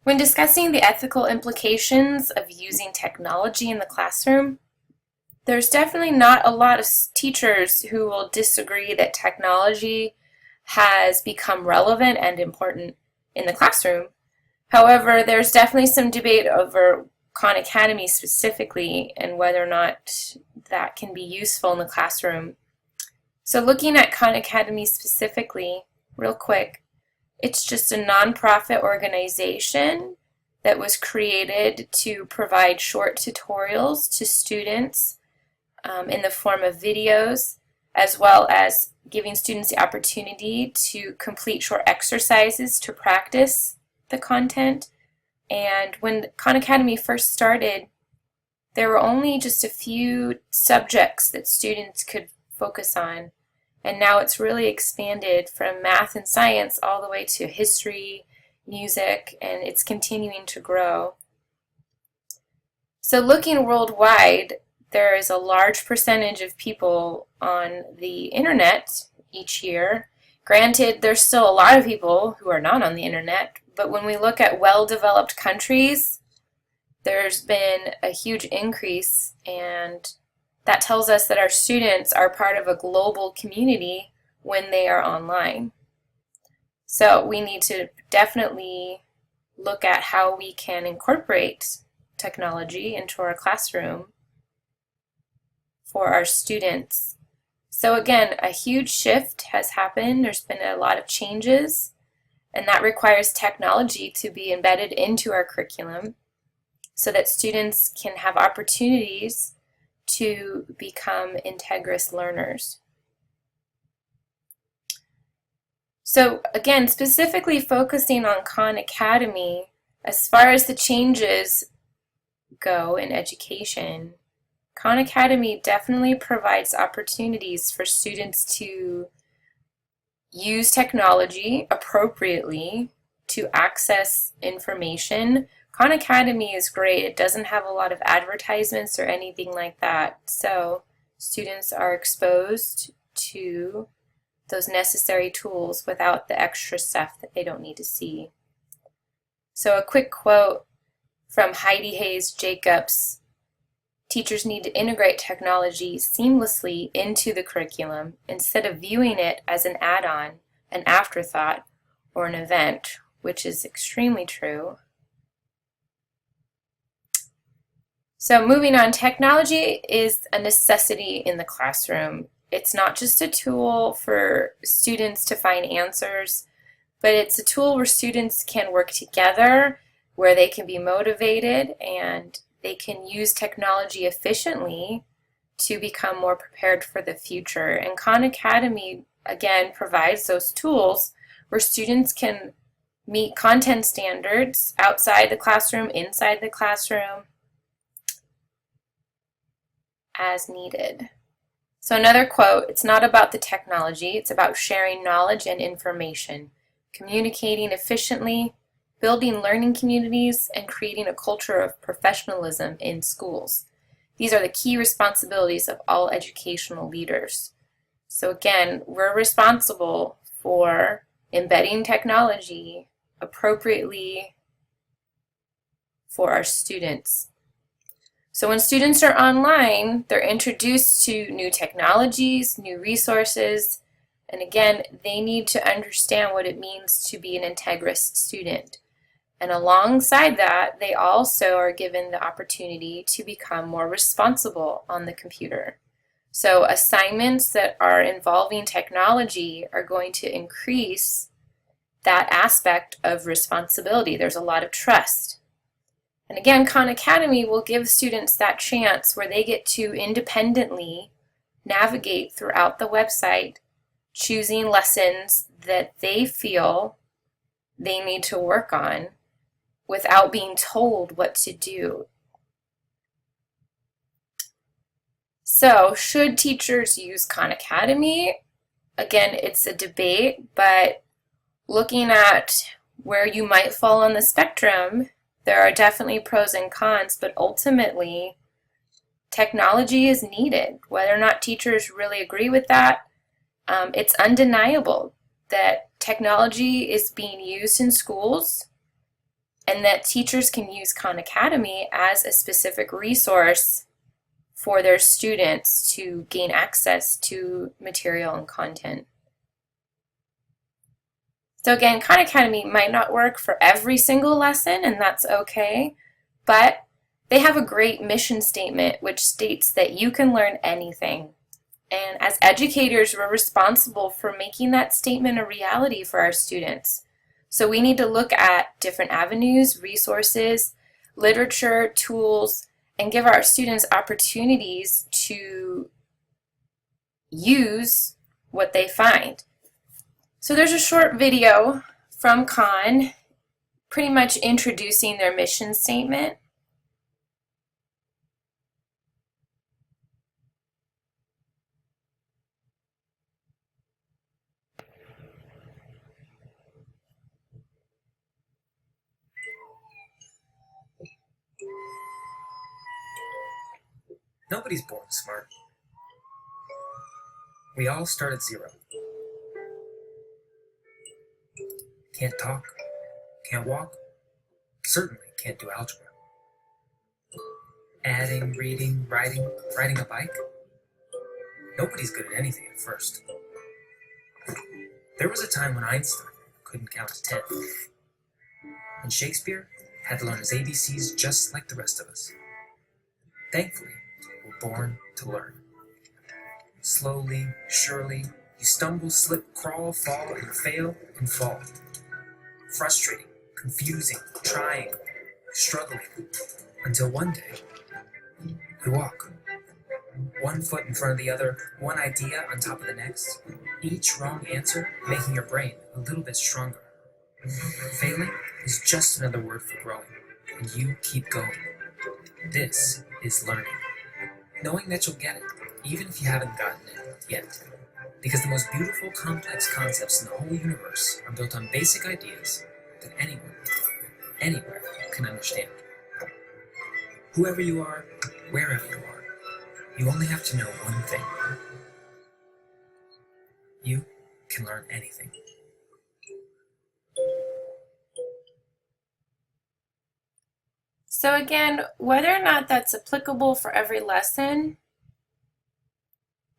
When discussing the ethical implications of using technology in the classroom, there's definitely not a lot of teachers who will disagree that technology has become relevant and important in the classroom. However, there's definitely some debate over Khan Academy specifically and whether or not that can be useful in the classroom. So looking at Khan Academy specifically, real quick, it's just a nonprofit organization that was created to provide short tutorials to students in the form of videos, as well as giving students the opportunity to complete short exercises to practice the content. And when Khan Academy first started, there were only just a few subjects that students could focus on. And now it's really expanded from math and science all the way to history, music, and it's continuing to grow. So looking worldwide, there is a large percentage of people on the internet each year. Granted, there's still a lot of people who are not on the internet, but when we look at well-developed countries, there's been a huge increase, and that tells us that our students are part of a global community when they are online. So we need to definitely look at how we can incorporate technology into our classroom for our students. So again, a huge shift has happened. There's been a lot of changes, and that requires technology to be embedded into our curriculum so that students can have opportunities to become integrous learners. So again, specifically focusing on Khan Academy, as far as the changes go in education, Khan Academy definitely provides opportunities for students to use technology appropriately to access information. Khan Academy is great. It doesn't have a lot of advertisements or anything like that. So students are exposed to those necessary tools without the extra stuff that they don't need to see. So a quick quote from Heidi Hayes Jacobs: "Teachers need to integrate technology seamlessly into the curriculum instead of viewing it as an add-on, an afterthought, or an event," which is extremely true. So moving on, technology is a necessity in the classroom. It's not just a tool for students to find answers, but it's a tool where students can work together, where they can be motivated, and they can use technology efficiently to become more prepared for the future. And Khan Academy, again, provides those tools where students can meet content standards outside the classroom, inside the classroom, as needed. So another quote: "It's not about the technology, it's about sharing knowledge and information, communicating efficiently, building learning communities, and creating a culture of professionalism in schools. These are the key responsibilities of all educational leaders." So again, we're responsible for embedding technology appropriately for our students. So when students are online, they're introduced to new technologies, new resources, and again, they need to understand what it means to be an integrous student. And alongside that, they also are given the opportunity to become more responsible on the computer. So assignments that are involving technology are going to increase that aspect of responsibility. There's a lot of trust. And again, Khan Academy will give students that chance where they get to independently navigate throughout the website, choosing lessons that they feel they need to work on without being told what to do. So, should teachers use Khan Academy? Again, it's a debate, but looking at where you might fall on the spectrum, there are definitely pros and cons, but ultimately, technology is needed. Whether or not teachers really agree with that, it's undeniable that technology is being used in schools and that teachers can use Khan Academy as a specific resource for their students to gain access to material and content. So again, Khan Academy might not work for every single lesson, and that's okay, but they have a great mission statement which states that you can learn anything. And as educators, we're responsible for making that statement a reality for our students. So we need to look at different avenues, resources, literature, tools, and give our students opportunities to use what they find. So there's a short video from Khan pretty much introducing their mission statement. Nobody's born smart. We all start at zero. Can't talk, can't walk, certainly can't do algebra. Adding, reading, writing, riding a bike. Nobody's good at anything at first. There was a time when Einstein couldn't count to 10. And Shakespeare had to learn his ABCs just like the rest of us. Thankfully, we're born to learn. Slowly, surely, you stumble, slip, crawl, fall, and fail, and fall. Frustrating, confusing, trying, struggling, until one day, you walk. One foot in front of the other, one idea on top of the next, each wrong answer making your brain a little bit stronger. Failing is just another word for growing, and you keep going. This is learning. Knowing that you'll get it, even if you haven't gotten it yet. Because the most beautiful, complex concepts in the whole universe are built on basic ideas that anyone, anywhere, can understand. Whoever you are, wherever you are, you only have to know one thing. You can learn anything. So again, whether or not that's applicable for every lesson,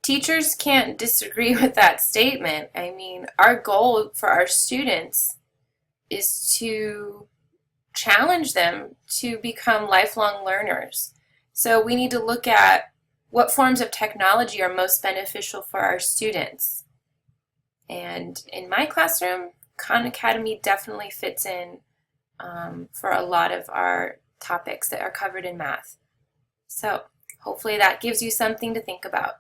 teachers can't disagree with that statement. I mean, our goal for our students is to challenge them to become lifelong learners. So we need to look at what forms of technology are most beneficial for our students. And in my classroom, Khan Academy definitely fits in for a lot of our topics that are covered in math. So hopefully that gives you something to think about.